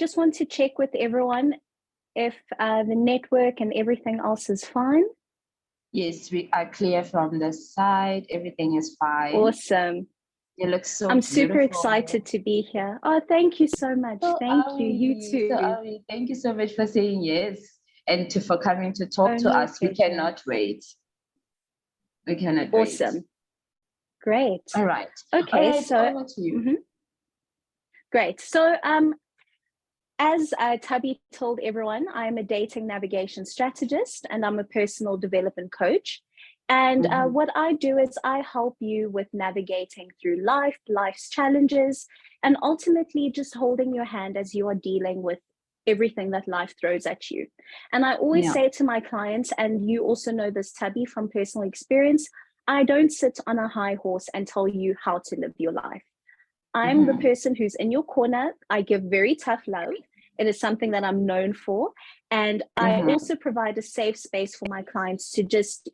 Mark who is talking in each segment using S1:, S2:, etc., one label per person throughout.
S1: just want to check with everyone if the network and everything else is fine.
S2: Yes, we are clear from the side. Everything is fine.
S1: Awesome.
S2: You look so
S1: I'm
S2: beautiful.
S1: super excited to be here. Oh, thank you so much. Thank you. You too.
S2: Thank you so much for saying yes and for coming to talk to us.
S1: Pleasure.
S2: We cannot wait. We cannot wait.
S1: Awesome. Great.
S2: All right.
S1: Okay,
S2: all right,
S1: so
S2: over to you.
S1: Great. So as Tubby told everyone, I'm a dating navigation strategist and I'm a personal development coach. And what I do is I help you with navigating through life's challenges, and ultimately just holding your hand as you are dealing with everything that life throws at you. And I always say to my clients, and you also know this, Tubby, from personal experience, I don't sit on a high horse and tell you how to live your life. I'm the person who's in your corner. I give very tough love. It is something that I'm known for. And I also provide a safe space for my clients to just,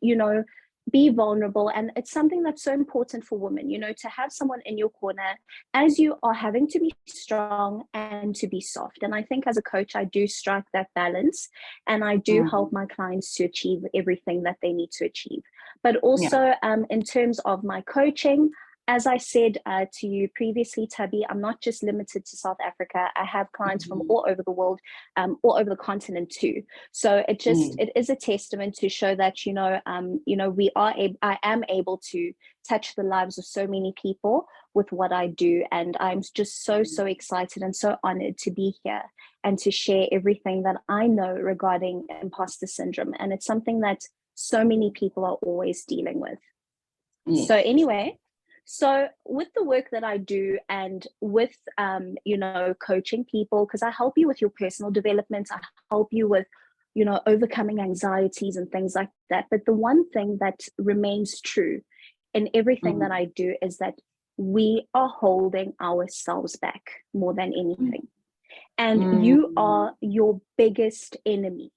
S1: be vulnerable. And it's something that's so important for women, to have someone in your corner as you are having to be strong and to be soft. And I think as a coach, I do strike that balance, and I do help my clients to achieve everything that they need to achieve. But also in terms of my coaching, as I said to you previously, Tubby, I'm not just limited to South Africa. I have clients from all over the world, all over the continent too. So it is a testament to show that I am able to touch the lives of so many people with what I do, and I'm just so excited and so honored to be here and to share everything that I know regarding imposter syndrome. And it's something that so many people are always dealing with. Yes. So anyway. So with the work that I do and with, coaching people, because I help you with your personal development, I help you with, overcoming anxieties and things like that. But the one thing that remains true in everything that I do is that we are holding ourselves back more than anything. And you are your biggest enemy.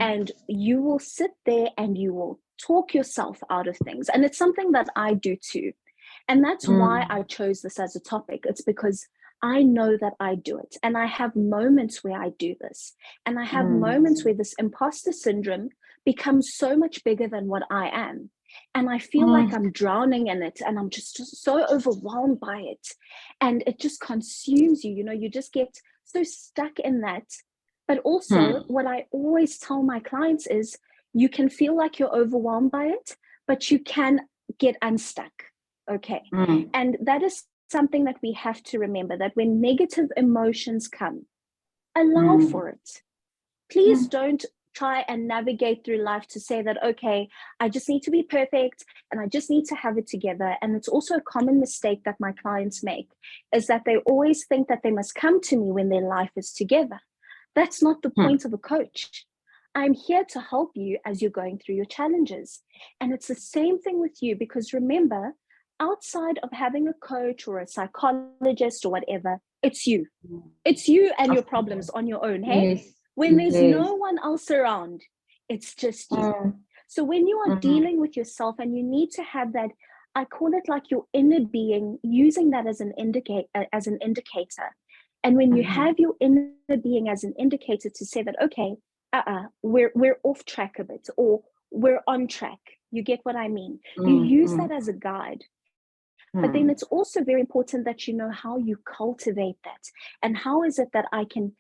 S1: And you will sit there and you will talk yourself out of things. And it's something that I do too. And that's why I chose this as a topic. It's because I know that I do it. And I have moments where I do this. And I have moments where this imposter syndrome becomes so much bigger than what I am. And I feel like I'm drowning in it, and I'm just so overwhelmed by it. And it just consumes you. You just get so stuck in that. But also what I always tell my clients is you can feel like you're overwhelmed by it, but you can get unstuck. Okay. And that is something that we have to remember, that when negative emotions come, allow for it. Please don't try and navigate through life to say that, okay, I just need to be perfect and I just need to have it together. And it's also a common mistake that my clients make, is that they always think that they must come to me when their life is together. That's not the point of a coach. I'm here to help you as you're going through your challenges. And it's the same thing with you, because remember, outside of having a coach or a psychologist or whatever, it's you. It's you and your problems on your own, hey? Yes. When there's no one else around, it's just you. So when you are dealing with yourself and you need to have that, I call it like your inner being, using that as an indicator. And when you have your inner being as an indicator to say that, okay, we're off track a bit, or we're on track. You get what I mean? You use that as a guide. But then it's also very important that you know how you cultivate that. And how is it that I can,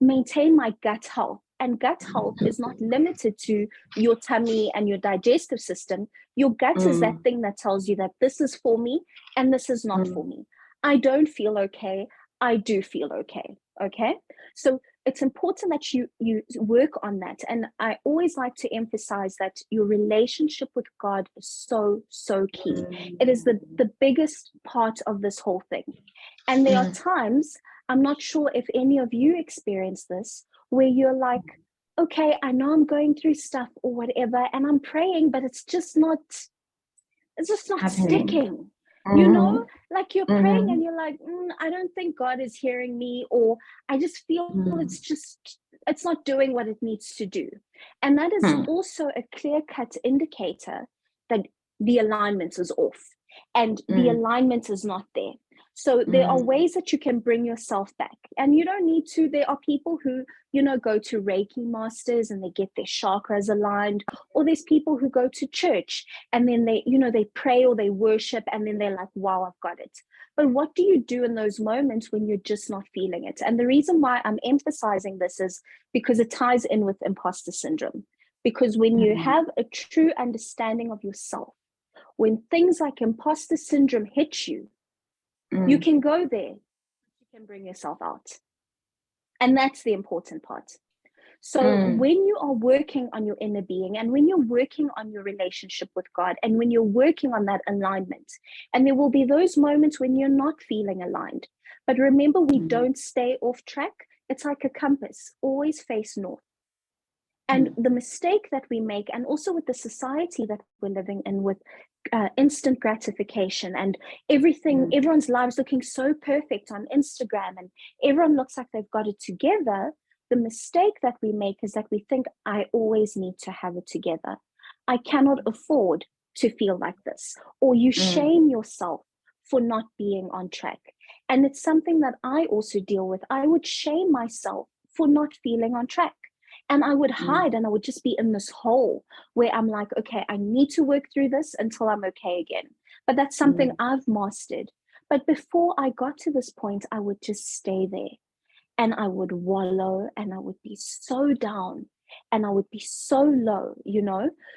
S1: maintain my gut health? And gut health is not limited to your tummy and your digestive system. Your gut is that thing that tells you that this is for me and this is not for me. I don't feel okay. I do feel okay. Okay. So it's important that you work on that. And I always like to emphasize that your relationship with God is so, so key. It is the biggest part of this whole thing. And there are times, I'm not sure if any of you experience this, where you're like, okay, I know I'm going through stuff or whatever, and I'm praying, but it's just not sticking. Like you're praying and you're like, I don't think God is hearing me, or I just feel it's not doing what it needs to do. And that is also a clear-cut indicator that the alignment is off and the alignment is not there. So there are ways that you can bring yourself back, and you don't need to. There are people who, go to Reiki masters and they get their chakras aligned, or there's people who go to church and then they pray or they worship and then they're like, wow, I've got it. But what do you do in those moments when you're just not feeling it? And the reason why I'm emphasizing this is because it ties in with imposter syndrome. Because when you have a true understanding of yourself, when things like imposter syndrome hit you, you can go there, you can bring yourself out. And that's the important part. So when you are working on your inner being, and when you're working on your relationship with God, and when you're working on that alignment, and there will be those moments when you're not feeling aligned. But remember, we don't stay off track. It's like a compass, always face north. And the mistake that we make, and also with the society that we're living in, with instant gratification and everything, everyone's lives looking so perfect on Instagram and everyone looks like they've got it together. The mistake that we make is that we think, I always need to have it together. I cannot afford to feel like this. Or you shame yourself for not being on track. And it's something that I also deal with. I would shame myself for not feeling on track. And I would hide and I would just be in this hole where I'm like, okay, I need to work through this until I'm okay again. But that's something I've mastered. But before I got to this point, I would just stay there and I would wallow and I would be so down and I would be so low,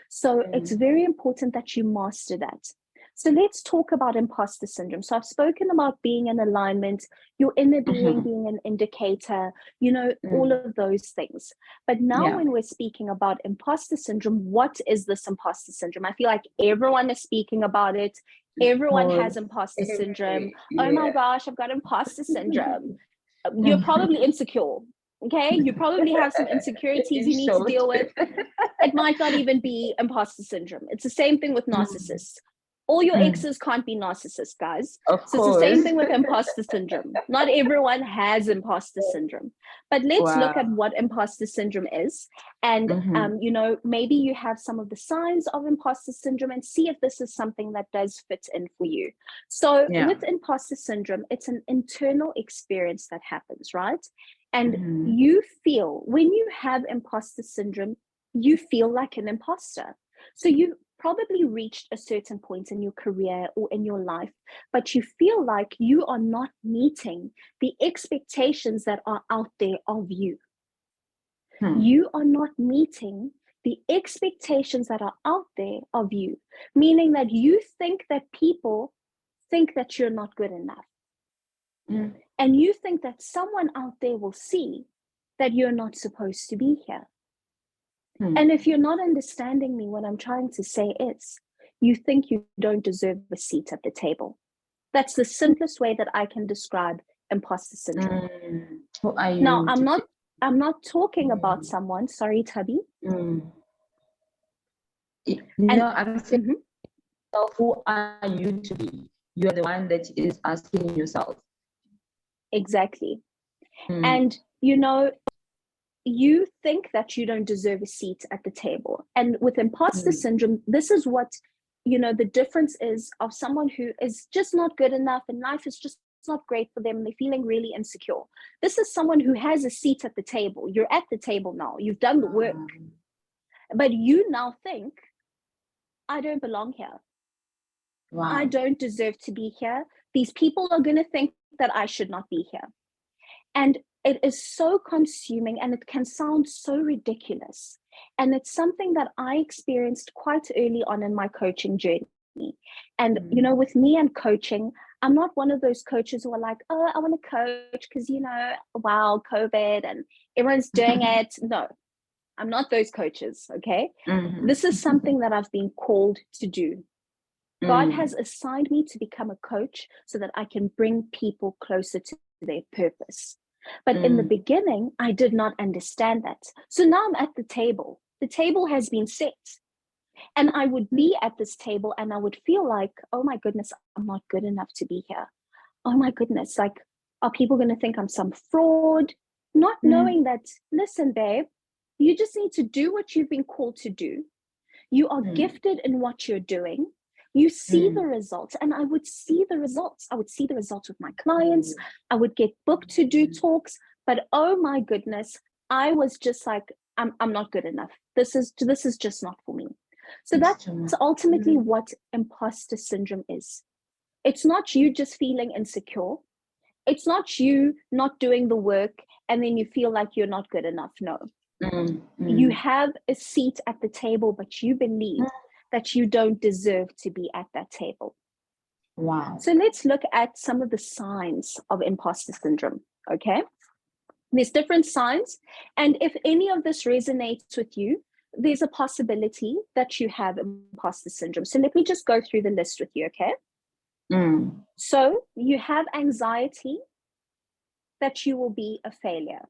S1: So it's very important that you master that. So let's talk about imposter syndrome. So I've spoken about being in alignment, your inner being being an indicator, all of those things. But now when we're speaking about imposter syndrome, what is this imposter syndrome? I feel like everyone is speaking about it. Everyone has imposter syndrome. Oh my gosh, I've got imposter syndrome. You're probably insecure. Okay, you probably have some insecurities you need to deal with. It might not even be imposter syndrome. It's the same thing with narcissists. All your exes can't be narcissists, guys. So it's the same thing with imposter syndrome. Not everyone has imposter syndrome. But let's look at what imposter syndrome is. And, maybe you have some of the signs of imposter syndrome and see if this is something that does fit in for you. So with imposter syndrome, it's an internal experience that happens, right? And you feel, when you have imposter syndrome, you feel like an imposter. So you probably reached a certain point in your career or in your life, but you feel like you are not meeting the expectations that are out there of you. You are not meeting the expectations that are out there of you, meaning that you think that people think that you're not good enough. And you think that someone out there will see that you're not supposed to be here. And if you're not understanding me, what I'm trying to say is, you think you don't deserve a seat at the table. That's the simplest way that I can describe imposter syndrome.
S2: Who are you?
S1: Now, I'm not talking about someone. Sorry, Tubby.
S2: I'm saying, who are you to be? You're the one that is asking yourself.
S1: Exactly. And you think that you don't deserve a seat at the table. And with imposter syndrome, this is what, the difference is of someone who is just not good enough and life is just not great for them. They're feeling really insecure. This is someone who has a seat at the table. You're at the table now. You've done the work. But you now think, I don't belong here. I don't deserve to be here. These people are going to think that I should not be here. And it is so consuming and it can sound so ridiculous. And it's something that I experienced quite early on in my coaching journey. And, with me and coaching, I'm not one of those coaches who are like, oh, I want to coach because, wow, COVID and everyone's doing it. No, I'm not those coaches. Okay. This is something that I've been called to do. God has assigned me to become a coach so that I can bring people closer to their purpose. But in the beginning, I did not understand that. So now I'm at the table. The table has been set. And I would be at this table and I would feel like, oh my goodness, I'm not good enough to be here. Oh my goodness, like, are people going to think I'm some fraud? Not knowing that, listen, babe, you just need to do what you've been called to do. You are gifted in what you're doing. You see the results, and I would see the results. I would see the results with my clients. I would get booked to do talks, but oh my goodness, I was just like, I'm not good enough. This is just not for me. So that's ultimately what imposter syndrome is. It's not you just feeling insecure. It's not you not doing the work and then you feel like you're not good enough. No. You have a seat at the table, but you believe that you don't deserve to be at that table.
S2: Wow.
S1: So let's look at some of the signs of imposter syndrome, okay? There's different signs, and if any of this resonates with you, there's a possibility that you have imposter syndrome. So let me just go through the list with you, okay? So you have anxiety that you will be a failure.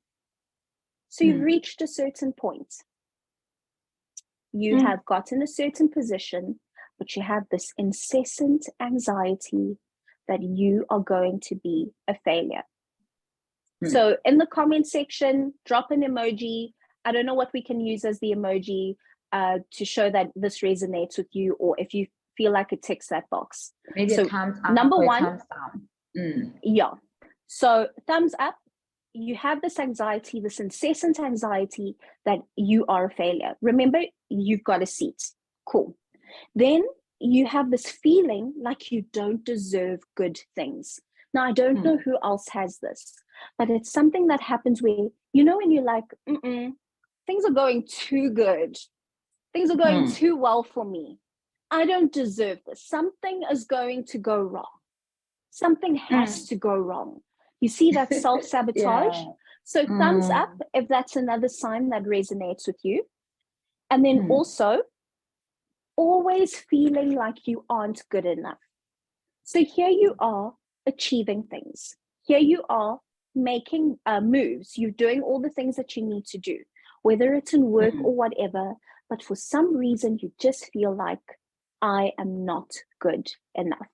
S1: So you've reached a certain point. You have gotten a certain position, but you have this incessant anxiety that you are going to be a failure. So in the comment section, drop an emoji. I don't know what we can use as the emoji to show that this resonates with you, or if you feel like it ticks that box.
S2: Maybe
S1: so
S2: a thumbs up,
S1: number one,
S2: thumbs down.
S1: Yeah. So thumbs up. You have this anxiety, this incessant anxiety that you are a failure. Remember, you've got a seat. Cool. Then you have this feeling like you don't deserve good things. Now, I don't know who else has this, but it's something that happens where, when you're like, things are going too good. Things are going too well for me. I don't deserve this. Something is going to go wrong. Something has to go wrong. You see that self-sabotage? So thumbs up if that's another sign that resonates with you. And then also, always feeling like you aren't good enough. So here you are achieving things. Here you are making moves. You're doing all the things that you need to do, whether it's in work or whatever. But for some reason, you just feel like, I am not good enough.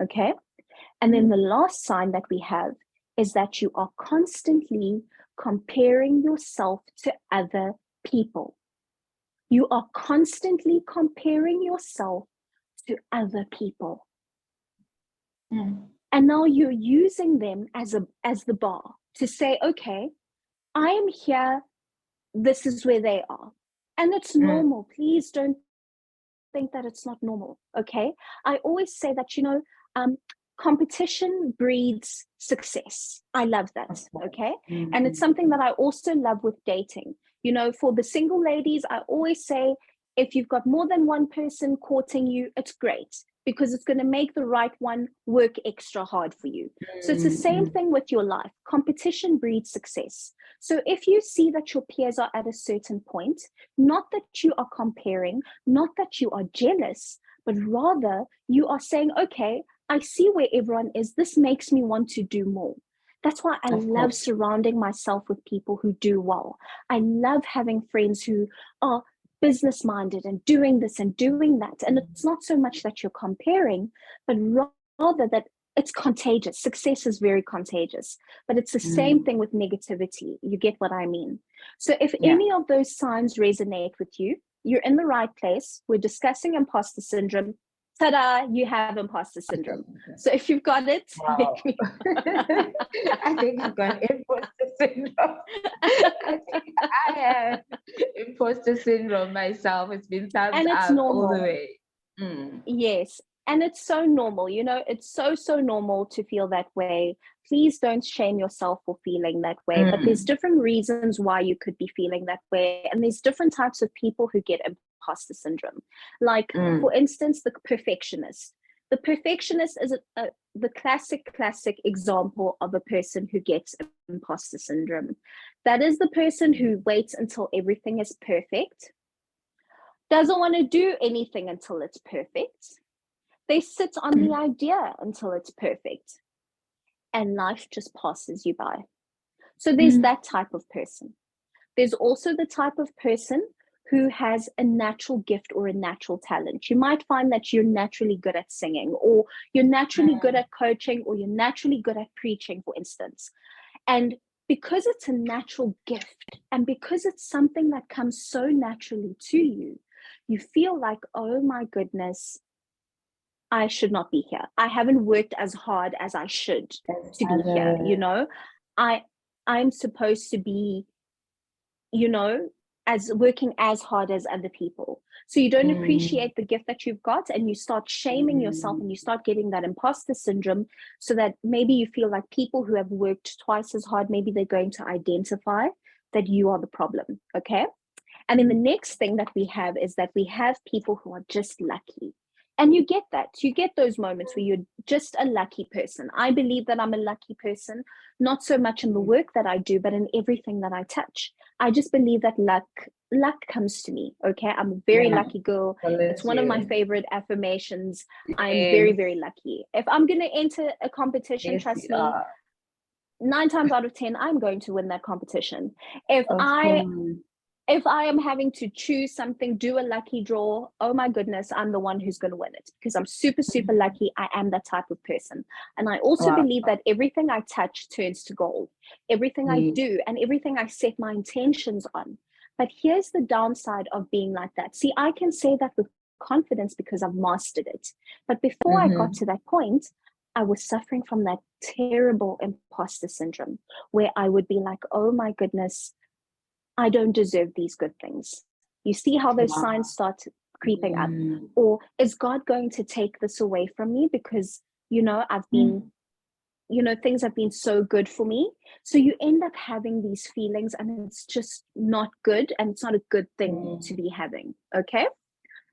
S1: Okay? And then the last sign that we have is that you are constantly comparing yourself to other people. You are constantly comparing yourself to other people. And now you're using them as the bar to say, okay, I am here. This is where they are. And it's normal. Please don't think that it's not normal. Okay. I always say that, competition breeds success. I love that. Okay. And it's something that I also love with dating. For the single ladies, I always say, if you've got more than one person courting you, it's great, because it's going to make the right one work extra hard for you. So it's the same thing with your life. Competition breeds success. So if you see that your peers are at a certain point, not that you are comparing, not that you are jealous, but rather you are saying, okay, I see where everyone is. This makes me want to do more. That's why I love surrounding myself with people who do well. I love having friends who are business-minded and doing this and doing that. And it's not so much that you're comparing, but rather that it's contagious. Success is very contagious, but it's the same thing with negativity. You get what I mean? So if any of those signs resonate with you, you're in the right place. We're discussing imposter syndrome. Ta-da, you have imposter syndrome. So if you've got it,
S2: I think I've got imposter syndrome. I think I have imposter syndrome myself. It's been thumbs up all the way.
S1: Yes. And it's so normal, it's so normal to feel that way. Please don't shame yourself for feeling that way. But there's different reasons why you could be feeling that way. And there's different types of people who get imposter syndrome. Like, for instance, the perfectionist. The perfectionist is the classic example of a person who gets imposter syndrome. That is the person who waits until everything is perfect, doesn't want to do anything until it's perfect. They sit on the idea until it's perfect, and life just passes you by. So there's that type of person. There's also the type of person who has a natural gift or a natural talent. You might find that you're naturally good at singing, or you're naturally good at coaching, or you're naturally good at preaching, for instance. And because it's a natural gift, and because it's something that comes so naturally to you, you feel like, oh my goodness, I should not be here. I haven't worked as hard as I should to be here. I'm supposed to be, as working as hard as other people. So you don't appreciate the gift that you've got, and you start shaming yourself, and you start getting that imposter syndrome, so that maybe you feel like people who have worked twice as hard, maybe they're going to identify that you are the problem. Okay. And then the next thing that we have is that we have people who are just lucky. And you get that. You get those moments where you're just a lucky person. I believe that I'm a lucky person, not so much in the work that I do, but in everything that I touch. I just believe that luck comes to me. Okay. I'm a very lucky girl. It's one of my favorite affirmations. I'm very, very lucky. If I'm going to enter a competition, trust me, 9 times out of 10, I'm going to win that competition. If I am having to choose something, do a lucky draw, oh my goodness, I'm the one who's going to win it, because I'm super, super lucky. I am that type of person. And I also believe that everything I touch turns to gold. Everything I do and everything I set my intentions on. But here's the downside of being like that. See, I can say that with confidence because I've mastered it. But before I got to that point, I was suffering from that terrible imposter syndrome, where I would be like, oh my goodness, I don't deserve these good things. You see how those signs start creeping up? Or is God going to take this away from me because, I've been, things have been so good for me. So you end up having these feelings, and it's just not good, and it's not a good thing to be having. Okay.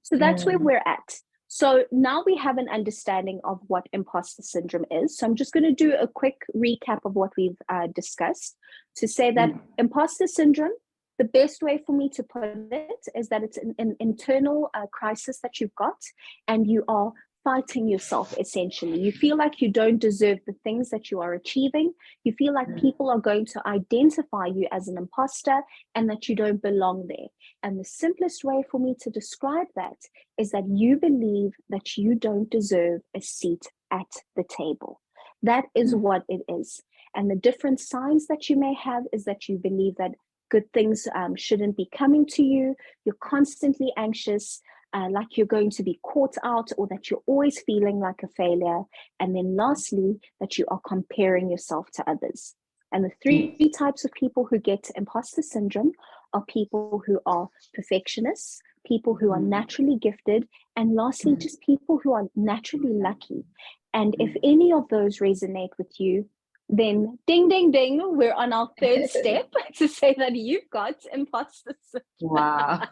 S1: So that's where we're at. So now we have an understanding of what imposter syndrome is. So I'm just going to do a quick recap of what we've discussed to say that imposter syndrome, the best way for me to put it is that it's an internal crisis that you've got, and you are fighting yourself, essentially. You feel like you don't deserve the things that you are achieving. You feel like people are going to identify you as an imposter and that you don't belong there. And the simplest way for me to describe that is that you believe that you don't deserve a seat at the table. That is what it is. And the different signs that you may have is that you believe that good things shouldn't be coming to you. You're constantly anxious, like you're going to be caught out, or that you're always feeling like a failure. And then lastly, that you are comparing yourself to others. And the three types of people who get imposter syndrome are people who are perfectionists, people who are naturally gifted, and lastly, just people who are naturally lucky. And if any of those resonate with you, then ding, ding, ding, we're on our third step to say that you've got imposter syndrome.
S2: Wow.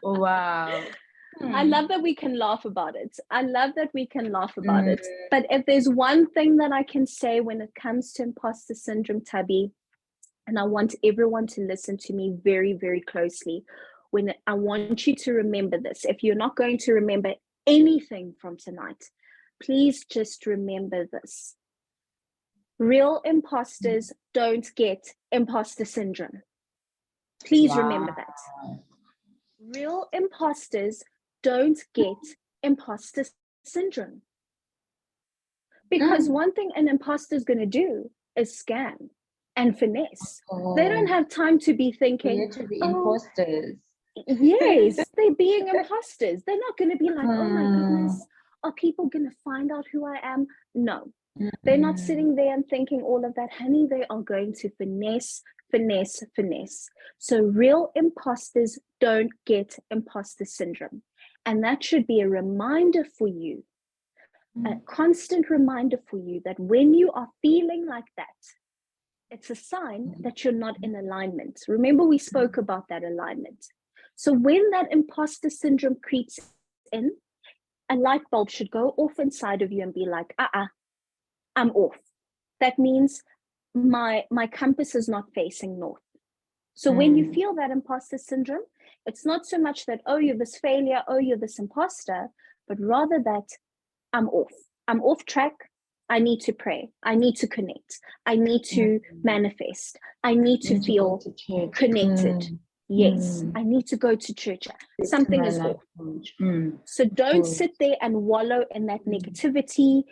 S2: Wow.
S1: I love that we can laugh about it. But if there's one thing that I can say when it comes to imposter syndrome, Tabby, and I want everyone to listen to me very, very closely, when I want you to remember this. If you're not going to remember anything from tonight, please just remember this. Real imposters don't get imposter syndrome. Please remember that. Real imposters don't get imposter syndrome. Because one thing an imposter is going to do is scam and finesse. They don't have time to be thinking,
S2: to be imposters.
S1: Yes, they're being imposters. They're not going to be like, oh my goodness, are people going to find out who I am? No. They're not sitting there and thinking all of that, honey. They are going to finesse. So real imposters don't get imposter syndrome. And that should be a reminder for you, a constant reminder for you, that when you are feeling like that, it's a sign that you're not in alignment. Remember, we spoke about that alignment. So when that imposter syndrome creeps in, a light bulb should go off inside of you and be like, I'm off. That means my compass is not facing north. So when you feel that imposter syndrome, it's not so much that, oh, you're this failure, oh, you're this imposter, but rather that I'm off track. I need to pray. I need to connect. I need to manifest. I need to feel connected. Yes, I need to go to church. Something is off. So don't sit there and wallow in that negativity.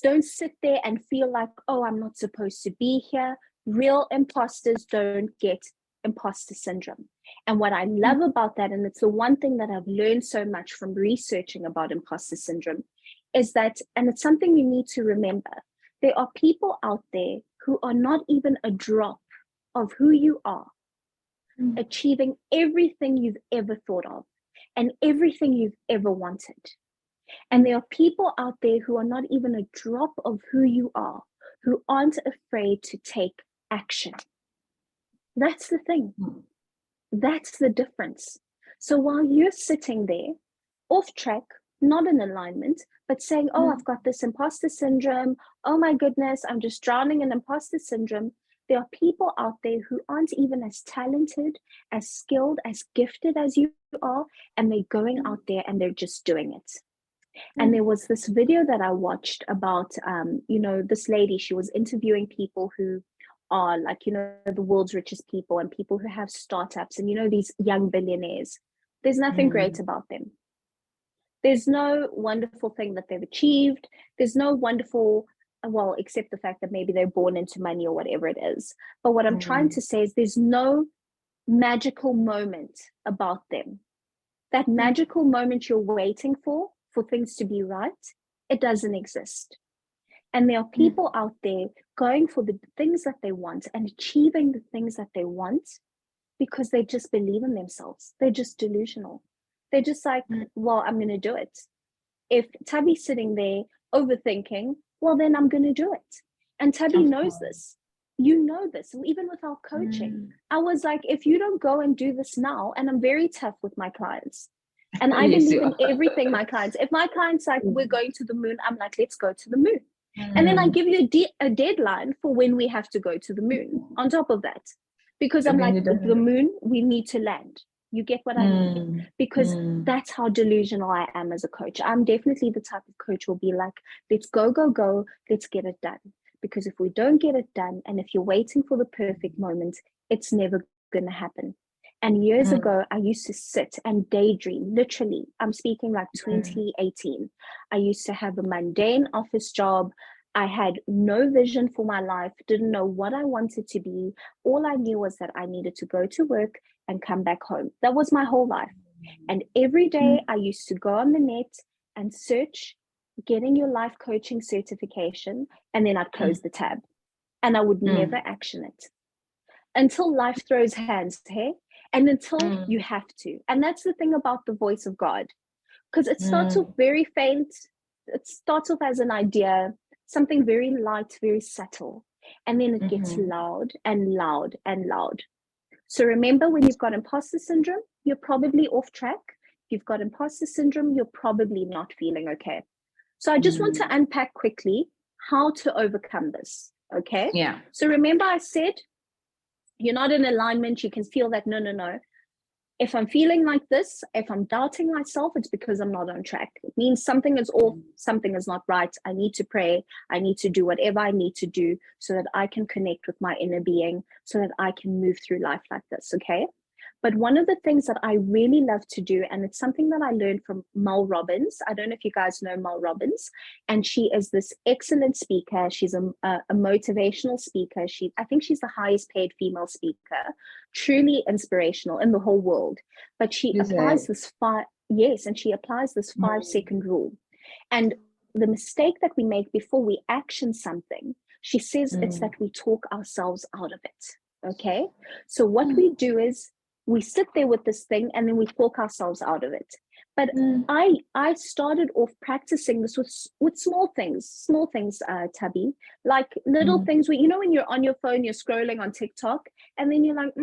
S1: Don't sit there and feel like, oh, I'm not supposed to be here. Real imposters don't get imposter syndrome. And what I love about that, and it's the one thing that I've learned so much from researching about imposter syndrome, is that, and it's something you need to remember, there are people out there who are not even a drop of who you are, achieving everything you've ever thought of and everything you've ever wanted. And there are people out there who are not even a drop of who you are, who aren't afraid to take action. That's the thing. That's the difference. So while you're sitting there off track, not in alignment, but saying, oh, I've got this imposter syndrome. Oh my goodness, I'm just drowning in imposter syndrome. There are people out there who aren't even as talented, as skilled, as gifted as you are, and they're going out there and they're just doing it. And there was this video that I watched about, this lady, she was interviewing people who are like, the world's richest people and people who have startups and, these young billionaires. There's nothing great about them. There's no wonderful thing that they've achieved. There's no wonderful, well, except the fact that maybe they're born into money or whatever it is. But what I'm trying to say is there's no magical moment about them. That magical moment you're waiting for things to be right, it doesn't exist. And there are people out there going for the things that they want and achieving the things that they want because they just believe in themselves. They're just delusional. They're just like, well, I'm going to do it. If Tabby's sitting there overthinking, well, then I'm going to do it. And Tabby knows this. You know this. Even with our coaching, I was like, if you don't go and do this now, and I'm very tough with my clients. And I believe in everything my clients. If my client's like, we're going to the moon, I'm like, let's go to the moon. And then I give you a deadline for when we have to go to the moon on top of that. Because I'm like, the moon, we need to land. You get what I mean? Because that's how delusional I am as a coach. I'm definitely the type of coach who will be like, let's go, let's get it done. Because if we don't get it done, and if you're waiting for the perfect moment, it's never going to happen. And years ago, I used to sit and daydream, literally. I'm speaking like 2018. I used to have a mundane office job. I had no vision for my life, didn't know what I wanted to be. All I knew was that I needed to go to work and come back home. That was my whole life. And every day I used to go on the net and search getting your life coaching certification, and then I'd close the tab and I would never action it until life throws hands, hey? And until you have to. And that's the thing about the voice of God, because it starts off very faint. It starts off as an idea, something very light, very subtle. And then it gets loud and loud and loud. So remember, when you've got imposter syndrome, you're probably off track. If you've got imposter syndrome, you're probably not feeling okay. So I just want to unpack quickly how to overcome this, okay?
S2: Yeah.
S1: So remember I said, you're not in alignment. You can feel that, no. If I'm feeling like this, if I'm doubting myself, it's because I'm not on track. It means something is off, something is not right. I need to pray. I need to do whatever I need to do so that I can connect with my inner being, so that I can move through life like this, okay? But one of the things that I really love to do, and it's something that I learned from Mel Robbins. I don't know if you guys know Mel Robbins, and she is this excellent speaker. She's a motivational speaker. I think she's the highest paid female speaker, truly inspirational in the whole world. But she applies this 5-second rule. And the mistake that we make before we action something, she says it's that we talk ourselves out of it. Okay. So what we do is, we sit there with this thing and then we talk ourselves out of it. But I started off practicing this with small things, Tabby, like little things where, when you're on your phone, you're scrolling on TikTok, and then you're like,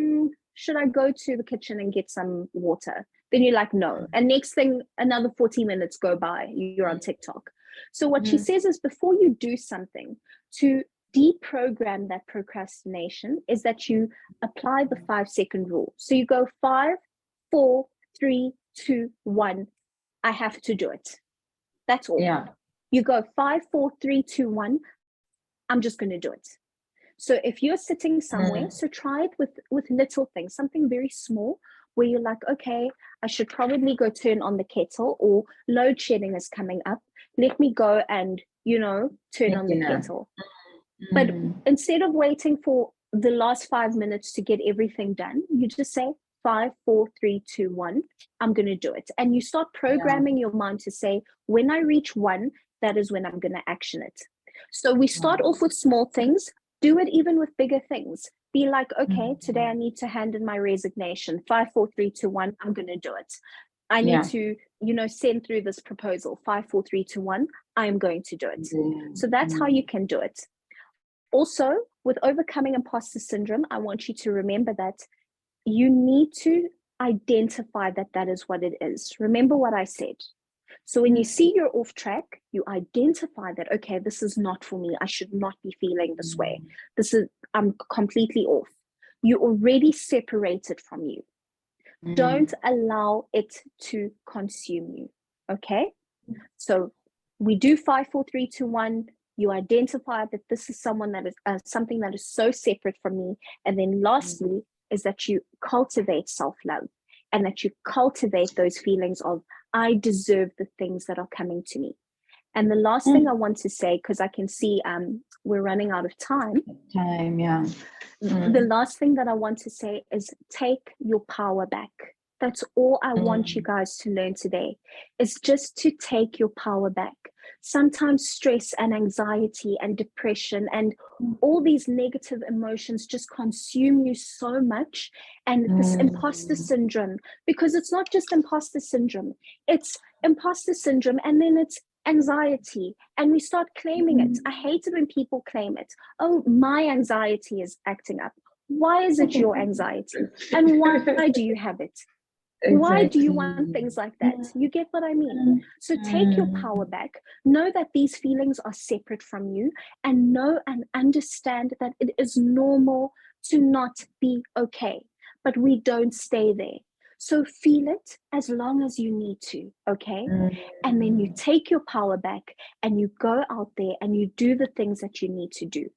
S1: should I go to the kitchen and get some water? Then you're like, no. And next thing, another 40 minutes go by, you're on TikTok. So what she says is, before you do something, to deprogram that procrastination is that you apply the 5-second rule. So you go 5, 4, 3, 2, 1. I have to do it. That's all.
S2: Yeah.
S1: You go 5, 4, 3, 2, 1. I'm just going to do it. So if you're sitting somewhere, so try it with little things, something very small, where you're like, okay, I should probably go turn on the kettle, or load shedding is coming up. Let me go and, turn on the kettle. But instead of waiting for the last 5 minutes to get everything done, you just say 5, 4, 3, 2, 1. I'm going to do it. And you start programming your mind to say, when I reach 1, that is when I'm going to action it. So we start off with small things, do it even with bigger things. Be like, okay, today I need to hand in my resignation. 5, 4, 3, 2, 1, I'm going to do it. I need to, send through this proposal. 5, 4, 3, 2, 1, I am going to do it. So that's how you can do it. Also, with overcoming imposter syndrome, I want you to remember that you need to identify that that is what it is. Remember what I said. So when you see you're off track, you identify that, okay, this is not for me. I should not be feeling this way. I'm completely off. You already separated from you. Don't allow it to consume you. Okay. So we do 5, 4, 3, 2, 1. You identify that this is someone that is something that is so separate from me. And then lastly is that you cultivate self-love and that you cultivate those feelings of, I deserve the things that are coming to me. And the last thing I want to say, because I can see we're running out of time. The last thing that I want to say is take your power back. That's all I want you guys to learn today, is just to take your power back. Sometimes stress and anxiety and depression and all these negative emotions just consume you so much. And this imposter syndrome, because it's not just imposter syndrome, it's imposter syndrome and then it's anxiety, and we start claiming it. I hate it when people claim it. Oh, my anxiety is acting up. Why is it your anxiety? And why do you have it? Why do you want things like that? You get what I mean? So take your power back. Know that these feelings are separate from you, and know and understand that it is normal to not be okay, but we don't stay there. So feel it as long as you need to, okay? And then you take your power back and you go out there and you do the things that you need to do.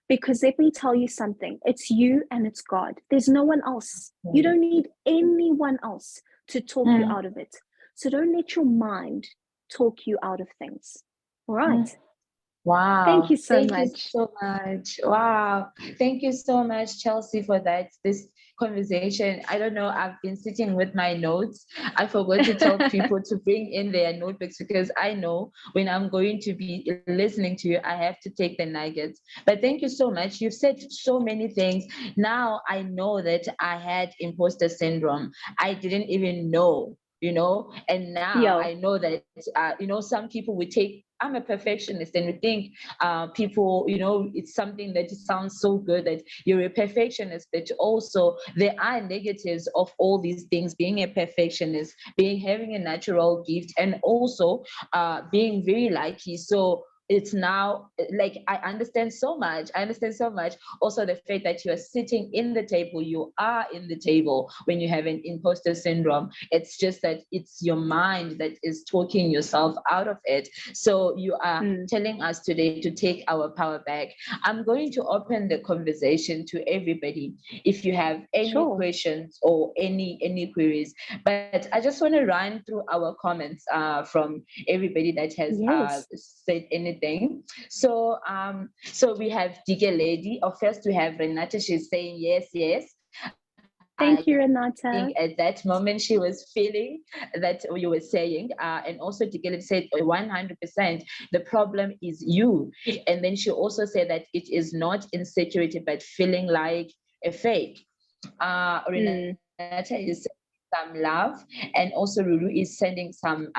S1: Because let me tell you something, it's you and it's God. There's no one else. You don't need anyone else to talk you out of it. So don't let your mind talk you out of things. All right.
S2: Wow.
S1: Thank you so much.
S2: Thank you so much. Wow. Thank you so much, Chelsea, for that. This conversation. I don't know. I've been sitting with my notes. I forgot to tell people to bring in their notebooks, because I know when I'm going to be listening to you, I have to take the nuggets. But thank you so much. You've said so many things. Now I know that I had imposter syndrome. I didn't even know, and now I know that, some people would take, I'm a perfectionist, and we think people, it's something that sounds so good that you're a perfectionist, but also there are negatives of all these things, being a perfectionist, having a natural gift, and also being very lucky. So it's now like I understand so much. Also the fact that you are sitting in the table, you are in the table when you have an imposter syndrome. It's just that it's your mind that is talking yourself out of it. So you are telling us today to take our power back. I'm going to open the conversation to everybody. If you have any questions or any queries, but I just want to run through our comments from everybody that has said anything. So we have Dike Lady. Or first we have Renata. She's saying yes.
S1: Thank you, Renata.
S2: I think at that moment she was feeling that you were saying, and also Dike said 100%. The problem is you, and then she also said that it is not insecurity but feeling like a fake. Renata is some love, and also Ruru is sending some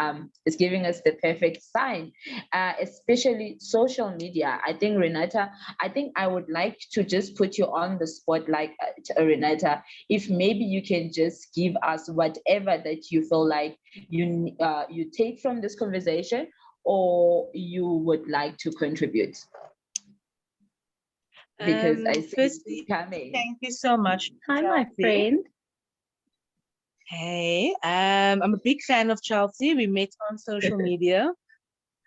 S2: is giving us the perfect sign, especially social media. I think Renata, I would like to just put you on the spot, like Renata, if maybe you can just give us whatever that you feel like you take from this conversation, or you would like to contribute. Because I see
S3: firstly,
S2: coming.
S3: Thank you so much.
S1: Hi, my friend.
S3: Hey, I'm a big fan of Chelsea. We met on social media.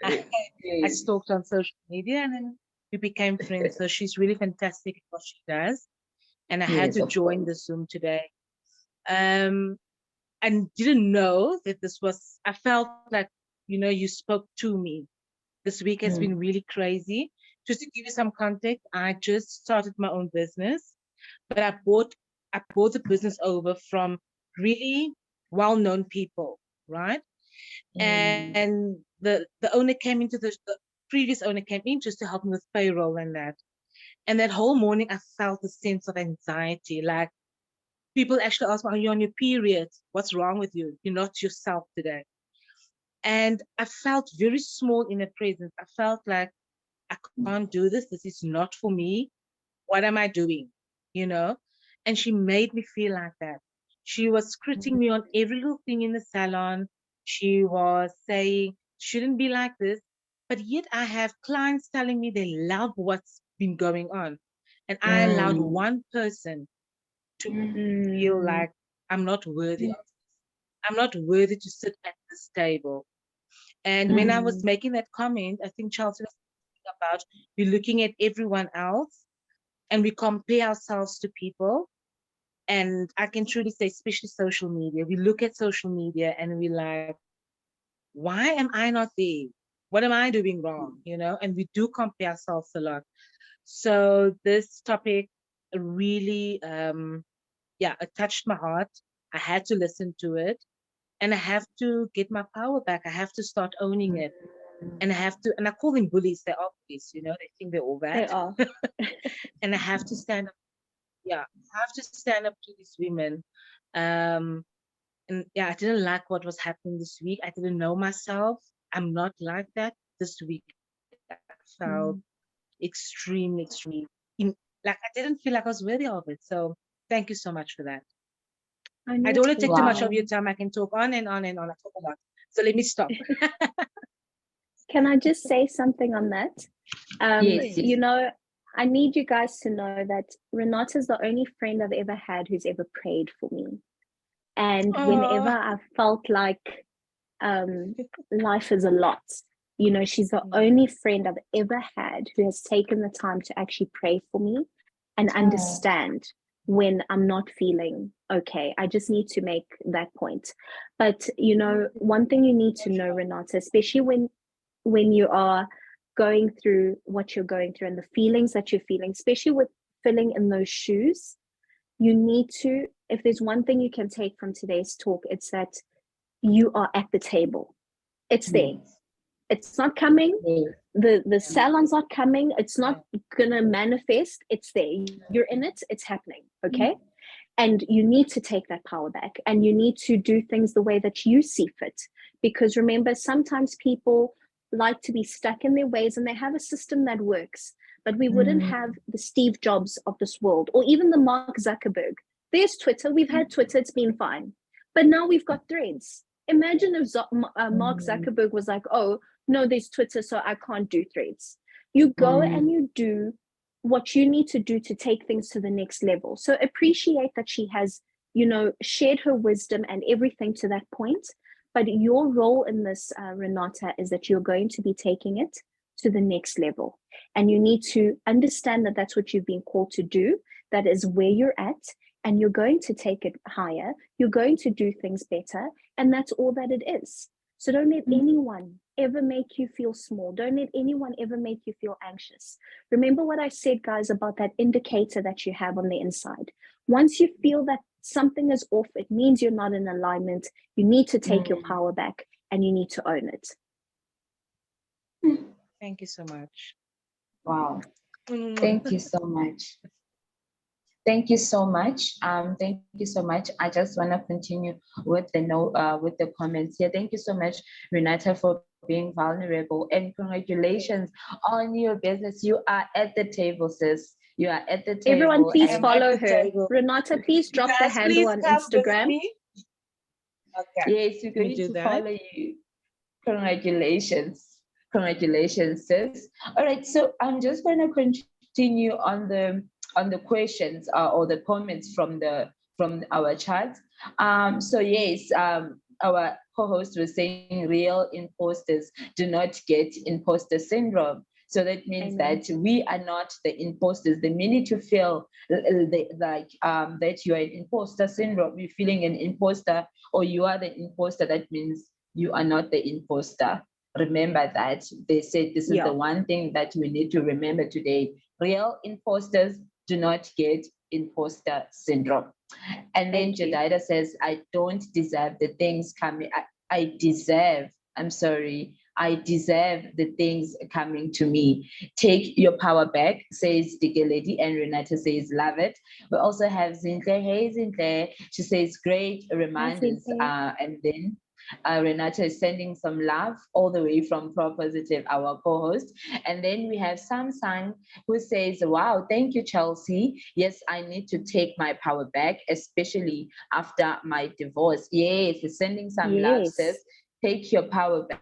S3: I stalked on social media, and then we became friends. So she's really fantastic at what she does. And I had to join the Zoom today. And didn't know that this was, I felt like, you spoke to me. This week has been really crazy. Just to give you some context, I just started my own business, but I bought the business over from really well-known people, right? And the owner came into the previous owner came in just to help me with payroll and that. And that whole morning, I felt a sense of anxiety. Like people actually asked me, "Are you on your period? What's wrong with you? You're not yourself today." And I felt very small in her presence. I felt like I can't do this. This is not for me. What am I doing? You know? And she made me feel like that. She was critiquing me on every little thing in the salon. She was saying, shouldn't be like this. But yet I have clients telling me they love what's been going on. And I allowed one person to make me feel
S1: Mm.
S3: like I'm not worthy of this. I'm not worthy to sit at this table. And when I was
S1: Mm.
S3: making that comment, I think Chelsea was talking about we're looking at everyone else and we compare ourselves to people. And I can truly say, especially social media, we look at social media and we like, why am I not there? What am I doing wrong? You know, and we do compare ourselves a lot. So this topic really, yeah, it touched my heart. I had to listen to it and I have to get my power back. I have to start owning it. And I have to, and I call them bullies. They are bullies, you know, they think they're all
S1: They
S3: that.
S1: are.
S3: And I have to stand up. Yeah, I have to stand up to these women. Um, and yeah, I didn't like what was happening this week. I didn't know myself. I'm not like that. This week I felt
S1: Mm.
S3: extremely, in like I didn't feel like I was worthy of it. So thank you so much for that.
S1: I
S3: I
S1: know
S3: don't
S1: it's
S3: want to take too much of
S2: Wow.
S3: your
S1: okay.
S3: time. I can talk on and on and on. I talk a lot. So let me stop.
S1: Can I just say something on that?
S2: Yes, yes.
S1: You know, I need you guys to know that Renata's the only friend I've ever had who's ever prayed for me. And whenever
S3: Oh,
S1: I felt like life is a lot, you know, she's the only friend I've ever had who has taken the time to actually pray for me and
S2: Oh.
S1: understand when I'm not feeling okay. I just need to make that point. But, you know, one thing you need to know, Renata, especially when you are going through what you're going through and the feelings that you're feeling, especially with filling in those shoes, you need to, if there's one thing you can take from today's talk, it's that you are at the table. It's there.
S2: Yes.
S1: It's not coming.
S2: Yes.
S1: The
S3: yeah,
S1: salon's not coming. It's not
S3: yeah.
S1: gonna manifest. It's there. You're in it. It's happening. Okay. And you need to take that power back and you need to do things the way that you see fit. Because remember, sometimes people like to be stuck in their ways and they have a system that works. But we wouldn't have the Steve Jobs of this world or even the Mark Zuckerberg. There's Twitter. We've had Twitter. It's been fine. But now we've got threads. Imagine if Mark Zuckerberg was like, oh, no, there's Twitter, so I can't do threads. You go and you do what you need to do to take things to the next level. So appreciate that she has, you know, shared her wisdom and everything to that point. But your role in this, Renata, is that you're going to be taking it to the next level. And you need to understand that that's what you've been called to do. That is where you're at. And you're going to take it higher. You're going to do things better. And that's all that it is. So don't let anyone ever make you feel small. Don't let anyone ever make you feel anxious. Remember what I said, guys, about that indicator that you have on the inside. Once you feel that something is off, it means you're not in alignment. You need to take your power back and you need to own it.
S3: Thank you so much.
S2: Wow.
S3: Mm.
S2: Thank you so much. Thank you so much. Thank you so much. I just want to continue with the with the comments here. Thank you so much, Renata, for being vulnerable and congratulations on your business. You are at the table, sis. You are at the
S1: Everyone,
S2: table,
S1: please
S3: I'm
S2: and
S3: at
S1: follow
S3: the
S1: her.
S3: table.
S1: Renata, please
S3: You
S1: drop the
S3: guys,
S1: handle
S3: please
S1: on
S3: come visit
S1: Instagram.
S3: me. Okay,
S2: yes, we're
S3: let me
S2: going
S3: do
S2: to
S3: that.
S2: follow you. Congratulations. Congratulations, sis. All right, so I'm just going to continue on the questions or the comments from our chat. So yes, our co-host was saying real imposters do not get imposter syndrome. So that means
S1: Amen.
S2: that we are not the imposters. The minute you feel that you are an imposter syndrome, you're feeling an imposter or you are the imposter, that means you are not the imposter. Remember that. They said this is the
S1: Yeah.
S2: one thing that we need to remember today. Real imposters do not get imposter syndrome. And then
S1: Thank you.
S2: Jedidah says, I don't deserve the things coming. I deserve, I'm sorry, I deserve the things coming to me. Take your power back, says Dikeledi, and Renata says, love it. We also have Zintle. Hey, Zintle. She says, great reminders. And then Renata is sending some love all the way from Propositive, our co-host. And then we have Samsung who says, wow, thank you, Chelsea. Yes, I need to take my power back, especially after my divorce. Yes, sending some love, sis. Take your power back.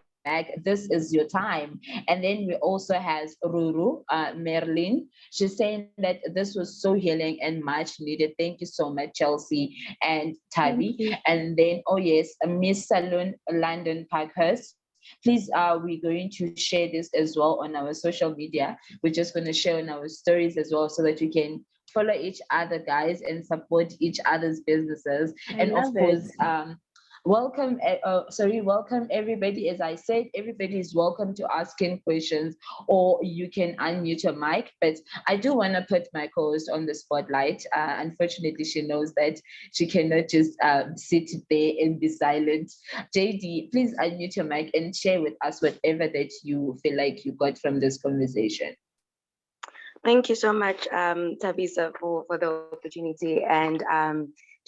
S2: This is your time. And then we also have Ruru, Merlin. She's saying that this was so healing and much needed. Thank you so much, Chelsea and Tabby. And then, oh yes, Miss Saloon London Parkhurst. Please, we're going to share this as well on our social media. We're just going to share on our stories as well so that you can follow each other, guys, and support each other's businesses. And of course, welcome everybody. As I said, everybody is welcome to asking questions, or you can unmute your mic, but I do want to put my co-host on the spotlight. Unfortunately, she knows that she cannot just sit there and be silent. JD, please unmute your mic and share with us whatever that you feel like you got from this conversation.
S4: Thank you so much, Tabisa, for the opportunity, and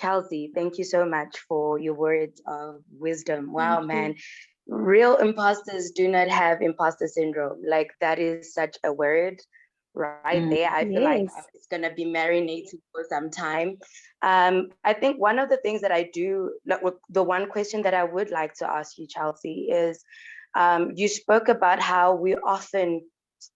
S4: Chelsea, thank you so much for your words of wisdom. Wow, man. Real imposters do not have imposter syndrome. Like, that is such a word right there. I feel like it's going to be marinating for some time. I think one of the things that I do, like, the one question that I would like to ask you, Chelsea, is you spoke about how we often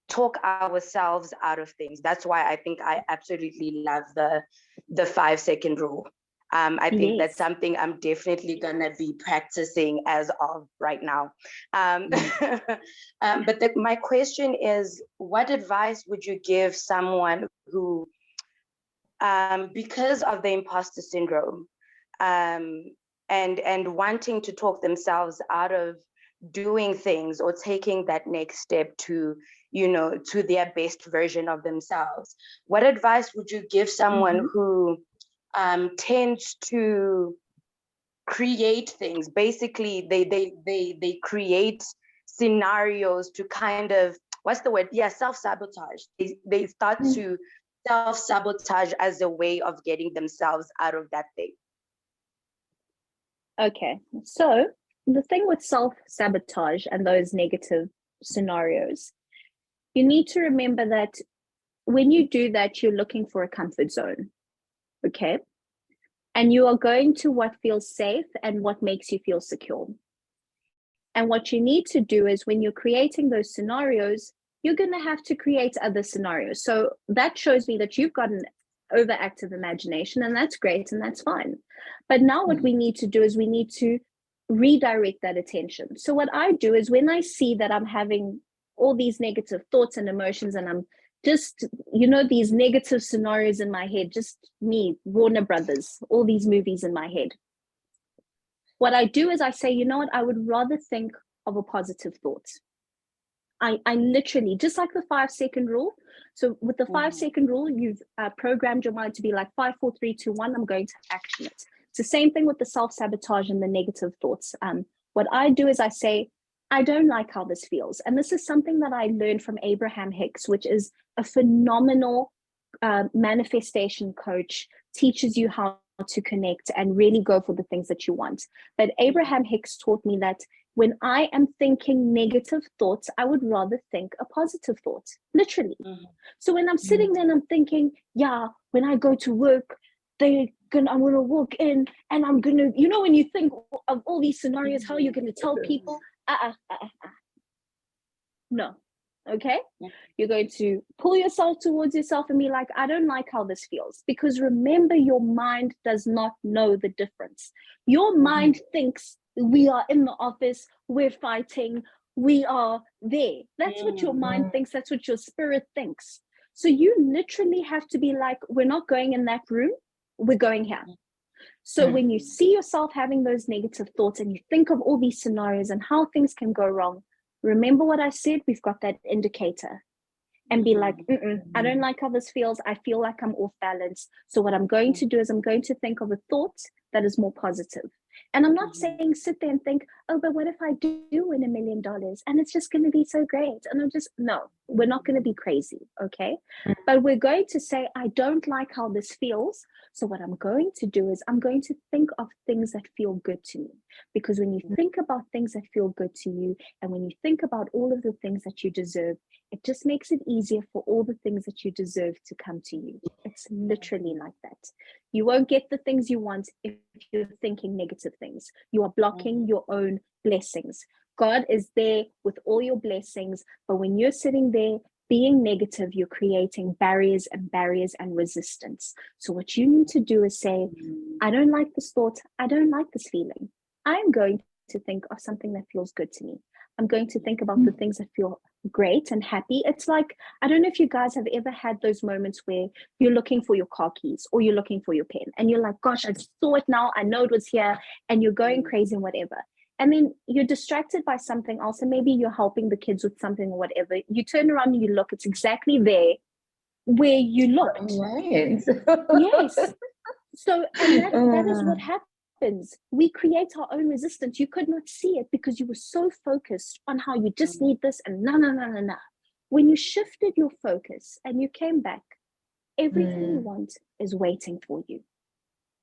S4: talk ourselves out of things. That's why I think I absolutely love the 5-second rule. I think that's something I'm definitely gonna be practicing as of right now. But my question is, what advice would you give someone who, because of the imposter syndrome, and wanting to talk themselves out of doing things or taking that next step to, to their best version of themselves, what advice would you give someone who tends to create things? Basically, they create scenarios to kind of, what's the word? Yeah, self-sabotage. They start to self-sabotage as a way of getting themselves out of that thing.
S1: Okay, so the thing with self-sabotage and those negative scenarios, you need to remember that when you do that, you're looking for a comfort zone. Okay. And you are going to what feels safe and what makes you feel secure. And what you need to do is, when you're creating those scenarios, you're going to have to create other scenarios. So that shows me that you've got an overactive imagination, and that's great, and that's fine. But now what we need to do is we need to redirect that attention. So what I do is, when I see that I'm having all these negative thoughts and emotions, and I'm just, these negative scenarios in my head, just me, Warner Brothers, all these movies in my head. What I do is I say, you know what, I would rather think of a positive thought. I literally, just like the 5-second rule. So with the 5-second rule, you've programmed your mind to be like 5, 4, 3, 2, 1, I'm going to action it. It's the same thing with the self-sabotage and the negative thoughts. What I do is I say, I don't like how this feels. And this is something that I learned from Abraham Hicks, which is a phenomenal manifestation coach, teaches you how to connect and really go for the things that you want. But Abraham Hicks taught me that when I am thinking negative thoughts, I would rather think a positive thought, literally. So when I'm sitting there and I'm thinking, yeah, when I go to work, I'm going to walk in and I'm going to, when you think of all these scenarios, how you're going to tell people, no. Okay. You're going to pull yourself towards yourself and be like, I don't like how this feels. Because remember, your mind does not know the difference. Your mind thinks we are in the office, we're fighting, we are there. That's what your mind thinks. That's what your spirit thinks. So you literally have to be like, we're not going in that room, we're going here. So when you see yourself having those negative thoughts and you think of all these scenarios and how things can go wrong, remember what I said, we've got that indicator, and be like, I don't like how this feels. I feel like I'm off balance. So what I'm going to do is I'm going to think of a thought that is more positive. And I'm not saying sit there and think, oh, but what if I do win $1 million and it's just going to be so great? And I'm just, no, we're not going to be crazy, okay? But we're going to say, I don't like how this feels. So what I'm going to do is I'm going to think of things that feel good to me. Because when you think about things that feel good to you, and when you think about all of the things that you deserve, it just makes it easier for all the things that you deserve to come to you. It's literally like that. You won't get the things you want if you're thinking negative things. You are blocking your own blessings. God is there with all your blessings, but when you're sitting there being negative, you're creating barriers and resistance. So what you need to do is say, I don't like this thought. I don't like this feeling. I'm going to think of something that feels good to me. I'm going to think about the things that feel great and happy. It's like, I don't know if you guys have ever had those moments where you're looking for your car keys or you're looking for your pen and you're like, gosh, I saw it now. I know it was here, and you're going crazy and whatever. And then you're distracted by something else, and maybe you're helping the kids with something or whatever. You turn around and you look, it's exactly there where you looked.
S2: Right.
S1: Yes. So, and that is what happens. We create our own resistance. You could not see it because you were so focused on how you just need this and no. When you shifted your focus and you came back, everything you want is waiting for you.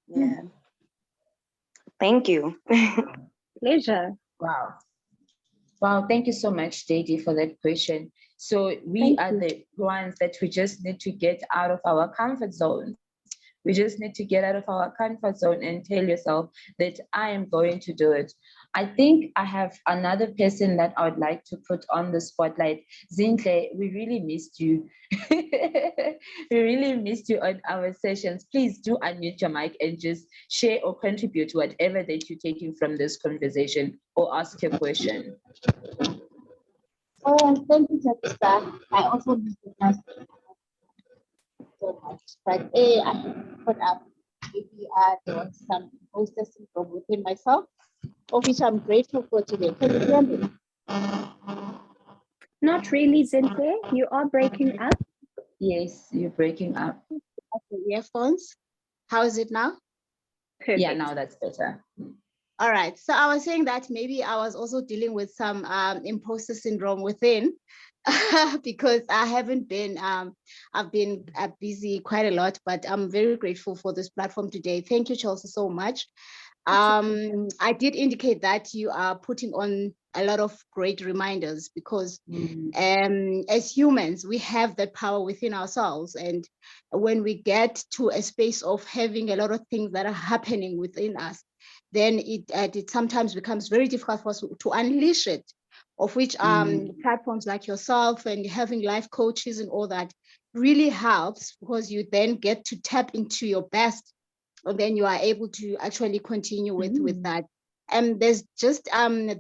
S4: Yeah. Thank you.
S1: Pleasure.
S2: Wow. Wow, thank you so much, JD, for that question. So we
S1: Thank
S2: are
S1: you.
S2: the ones that we just need to get out of our comfort zone. We just need to get out of our comfort zone and tell yourself that I am going to do it. I think I have another person that I would like to put on the spotlight. Zinhle, we really missed you. We really missed you on our sessions. Please do unmute your mic and just share or contribute whatever that you're taking from this conversation or ask your question.
S5: Thank you, Jessica. I also need to ask so much. But I put up maybe there was some imposter syndrome within myself, of which I'm grateful for today. Can you hear me?
S1: Not really, Zinhle. You are breaking up.
S2: Yes, you're breaking up.
S5: Okay, earphones. How is it now?
S1: Perfect.
S2: Yeah, now that's better.
S5: All right. So I was saying that maybe I was also dealing with some imposter syndrome within because I haven't been, I've been busy quite a lot, but I'm very grateful for this platform today. Thank you, Chelsea, so much. I did indicate that you are putting on a lot of great reminders because as humans, we have that power within ourselves. And when we get to a space of having a lot of things that are happening within us, then it sometimes becomes very difficult for us to unleash it, of which platforms like yourself and having life coaches and all that really helps, because you then get to tap into your best, and then you are able to actually continue with that. And there's just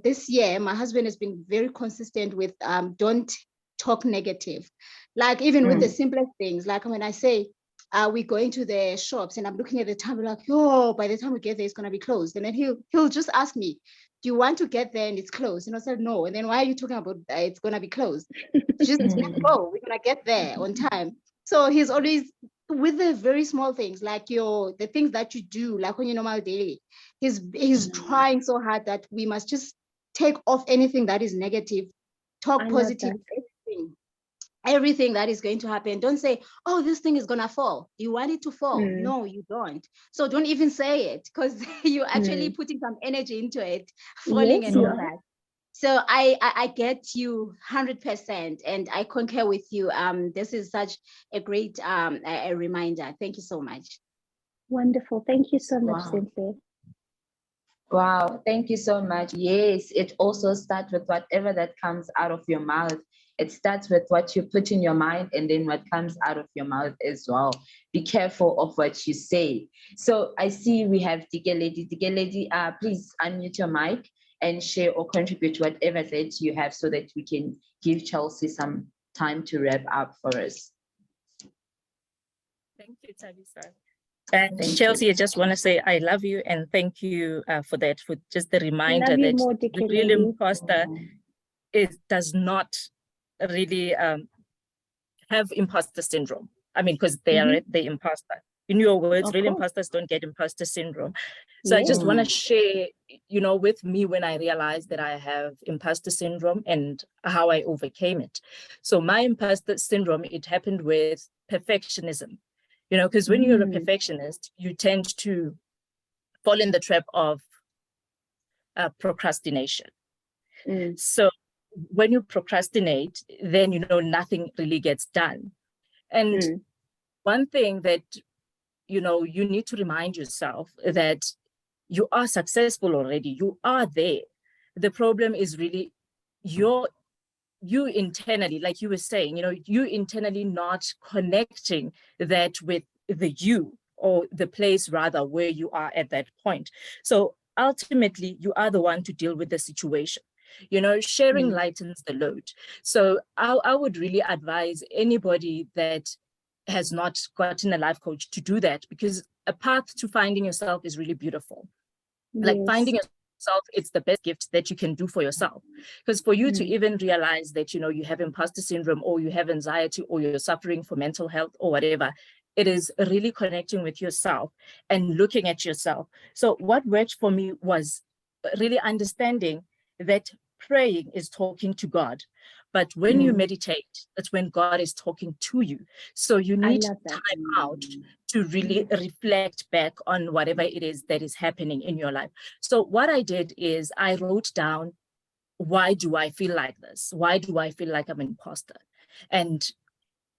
S5: this year, my husband has been very consistent with don't talk negative, like even with the simplest things, like when I say, we're going to the shops and I'm looking at the time, like, oh, by the time we get there, it's going to be closed. And then he'll just ask me, do you want to get there and it's closed? And I said, no. And then why are you talking about it's going to be closed? Just let's go. We're going to get there on time. So he's always with the very small things, like the things that you do, like on your normal daily. He's trying so hard that we must just take off anything that is negative, talk positive, everything that is going to happen. Don't say, oh, this thing is gonna fall. You want it to fall? No, you don't. So don't even say it, because you're actually putting some energy into it, falling and all that. So I get you 100%, and I concur with you. This is such a great a reminder. Thank you so much.
S1: Wonderful. Thank you so much, Cynthia.
S2: Wow, thank you so much. Yes, it also starts with whatever that comes out of your mouth. It starts with what you put in your mind and then what comes out of your mouth as well. Be careful of what you say. So I see we have Digeledi. Digeledi, please unmute your mic and share or contribute whatever that you have so that we can give Chelsea some time to wrap up for us.
S6: Thank you, Tabitha. And Chelsea, I just want to say I love you and thank you for that, for just the reminder that the real imposter does not really have imposter syndrome. I mean, because they are the imposter. In your words,
S1: Of
S6: real
S1: course.
S6: imposters don't get imposter syndrome. So I just want to share, with me when I realized that I have imposter syndrome and how I overcame it. So my imposter syndrome, it happened with perfectionism, because when you're a perfectionist, you tend to fall in the trap of procrastination. So when you procrastinate, then, nothing really gets done. And one thing that, you need to remind yourself that you are successful already. You are there. The problem is really you internally, like you were saying, you internally not connecting that with the you, or the place rather where you are at that point. So ultimately, you are the one to deal with the situation. Sharing lightens the load. So I would really advise anybody that has not gotten a life coach to do that, because a path to finding yourself is really beautiful. Like finding yourself, it's the best gift that you can do for yourself. Because for you to even realize that, you have imposter syndrome, or you have anxiety, or you're suffering for mental health or whatever, it is really connecting with yourself and looking at yourself. So what worked for me was really understanding that praying is talking to God. But when you meditate, that's when God is talking to you. So you need time out to really reflect back on whatever it is that is happening in your life. So what I did is I wrote down, why do I feel like this? Why do I feel like I'm an imposter? And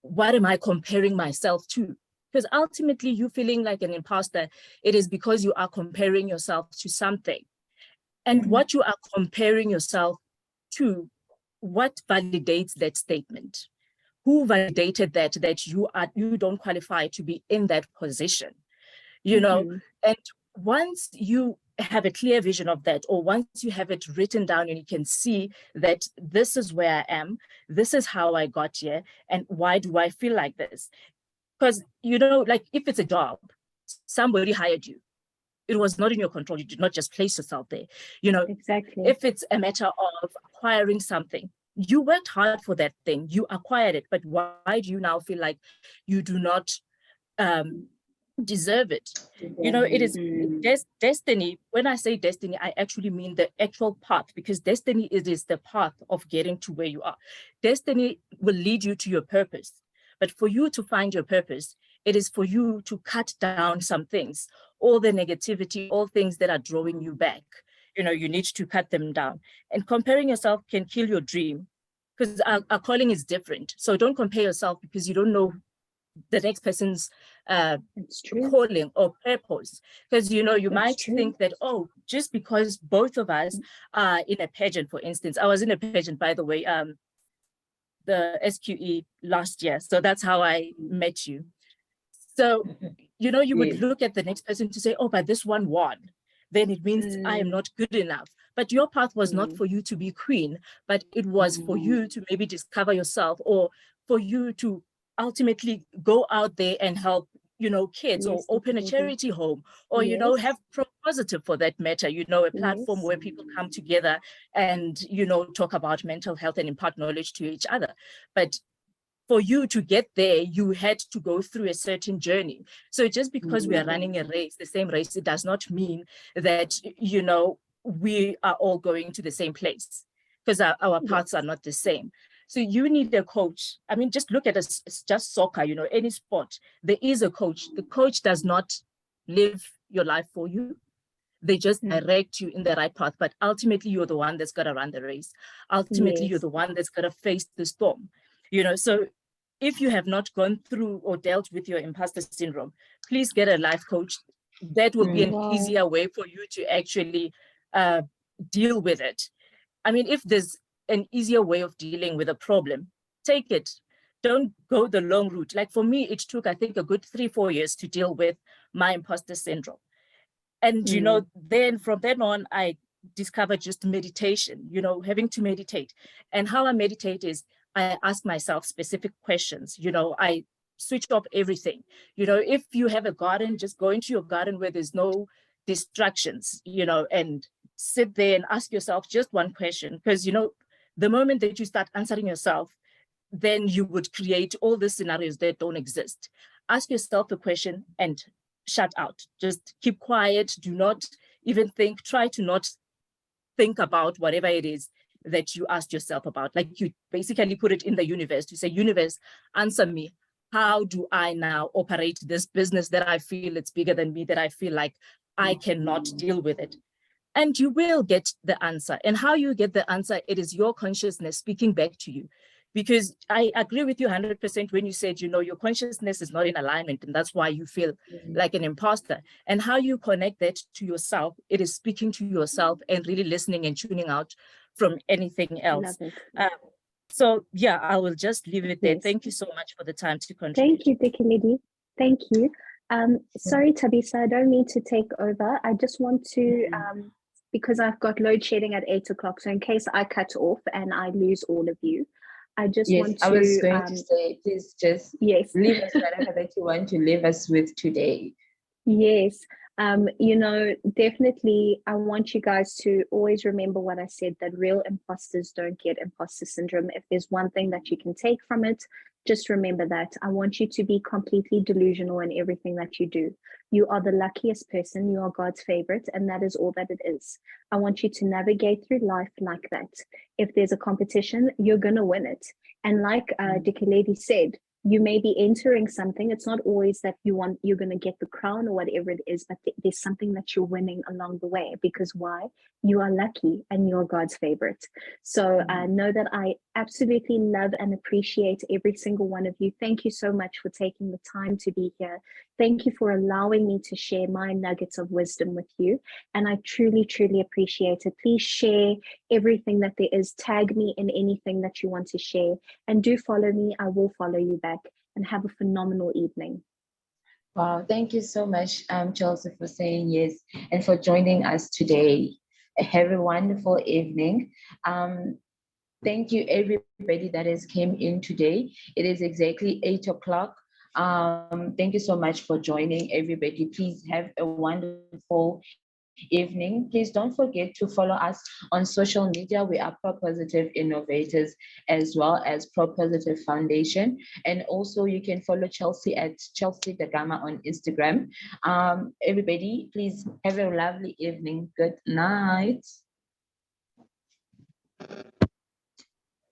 S6: what am I comparing myself to? Because ultimately, you feeling like an imposter, it is because you are comparing yourself to something. And what you are comparing yourself to, what validates that statement? Who validated that you don't qualify to be in that position? And once you have a clear vision of that, or once you have it written down and you can see that this is where I am, this is how I got here, and why do I feel like this? Because, like if it's a job, somebody hired you. It was not in your control. You did not just place yourself there.
S1: Exactly.
S6: If it's a matter of acquiring something, you worked hard for that thing, you acquired it, but why do you now feel like you do not deserve it? It is destiny. When I say destiny, I actually mean the actual path, because destiny is the path of getting to where you are. Destiny will lead you to your purpose. But for you to find your purpose, it is for you to cut down some things, all the negativity, all things that are drawing you back. You need to cut them down. And comparing yourself can kill your dream, because our calling is different. So don't compare yourself, because you don't know the next person's calling or purpose. Because, you might think that, just because both of us are in a pageant, for instance. I was in a pageant, by the way, the SQE last year. So that's how I met you. So, you would look at the next person to say, but this one won. Then it means I am not good enough. But your path was not for you to be queen, but it was for you to maybe discover yourself, or for you to ultimately go out there and help, kids, or open a charity home, or, have Propositive, for that matter, a platform where people come together and, talk about mental health and impart knowledge to each other. But for you to get there, you had to go through a certain journey. So just because we are running a race, the same race, it does not mean that, we are all going to the same place, because our paths are not the same. So you need a coach. I mean, just look at us, it's just soccer, any sport. There is a coach. The coach does not live your life for you. They just direct you in the right path. But ultimately, you're the one that's got to run the race. Ultimately, you're the one that's got to face the storm. So if you have not gone through or dealt with your imposter syndrome, please get a life coach. That will be an easier way for you to actually deal with it. I mean, if there's an easier way of dealing with a problem, take it. Don't go the long route. Like for me, it took, I think, a good 3-4 years to deal with my imposter syndrome. And, then from then on, I discovered just meditation, having to meditate. And how I meditate is I ask myself specific questions. I switch off everything. If you have a garden, just go into your garden where there's no distractions, and sit there and ask yourself just one question. Because, the moment that you start answering yourself, then you would create all the scenarios that don't exist. ask yourself the question and shut out. Just keep quiet. Do not even think. Try to not think about whatever it is that you asked yourself about. Like, you basically put it in the universe to say, universe, answer me. How do I now operate this business that I feel it's bigger than me, that I feel like I cannot deal with it? And you will get the answer. And how you get the answer, it is your consciousness speaking back to you. Because I agree with you 100% when you said, your consciousness is not in alignment, and that's why you feel like an imposter. And how you connect that to yourself, it is speaking to yourself and really listening and tuning out from anything else. So yeah, I will just leave it there.
S1: Yes.
S6: Thank you so much for the time to contribute.
S1: Thank you, Dikilidi. Thank you. Sorry, Tabisa, I don't mean to take over. I just want to, because I've got load shedding at 8 o'clock, so in case I cut off and I lose all of you, I just want to.
S2: I was going to say, please just
S1: yes.
S2: leave us whatever that you want to leave us with today.
S1: Yes. Definitely, I want you guys to always remember what I said, that real imposters don't get imposter syndrome. If there's one thing that you can take from it, just remember that. I want you to be completely delusional in everything that you do. You are the luckiest person. You are God's favorite, and that is all that it is. I want you to navigate through life like that. If there's a competition, you're going to win it. And like Dikiledi said, you may be entering something. It's not always that you're going to get the crown or whatever it is, but there's something that you're winning along the way. Because why? You are lucky and you're God's favorite. So know that I absolutely love and appreciate every single one of you. Thank you so much for taking the time to be here. Thank you for allowing me to share my nuggets of wisdom with you. And I truly, truly appreciate it. Please share everything that there is. Tag me in anything that you want to share. And do follow me. I will follow you back. And have a phenomenal evening.
S2: Wow, thank you so much, Chelsea, for saying yes and for joining us today. Have a wonderful evening. Thank you, everybody that has came in today. It is exactly 8 o'clock. Thank you so much for joining, everybody. Please have a wonderful evening. Please don't forget to follow us on social media. We are Propositive Innovators as well as Propositive Foundation. And also you can follow Chelsea at Chelsea the Gama on Instagram. Everybody, please have a lovely evening. Good night.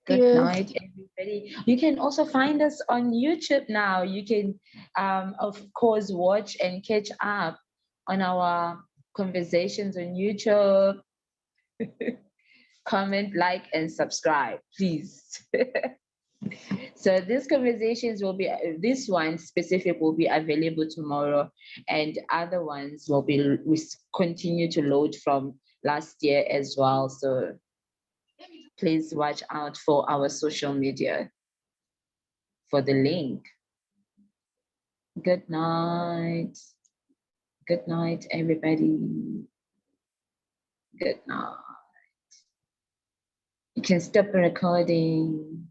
S2: Good night, everybody. You can also find us on YouTube now. You can, of course, watch and catch up on our conversations on YouTube. Comment, like, and subscribe, please. So these conversations will be, this one specific will be available tomorrow, and other ones will be, we continue to load from last year as well. So please watch out for our social media for the link. Good night. Good night, everybody. Good night. You can stop the recording.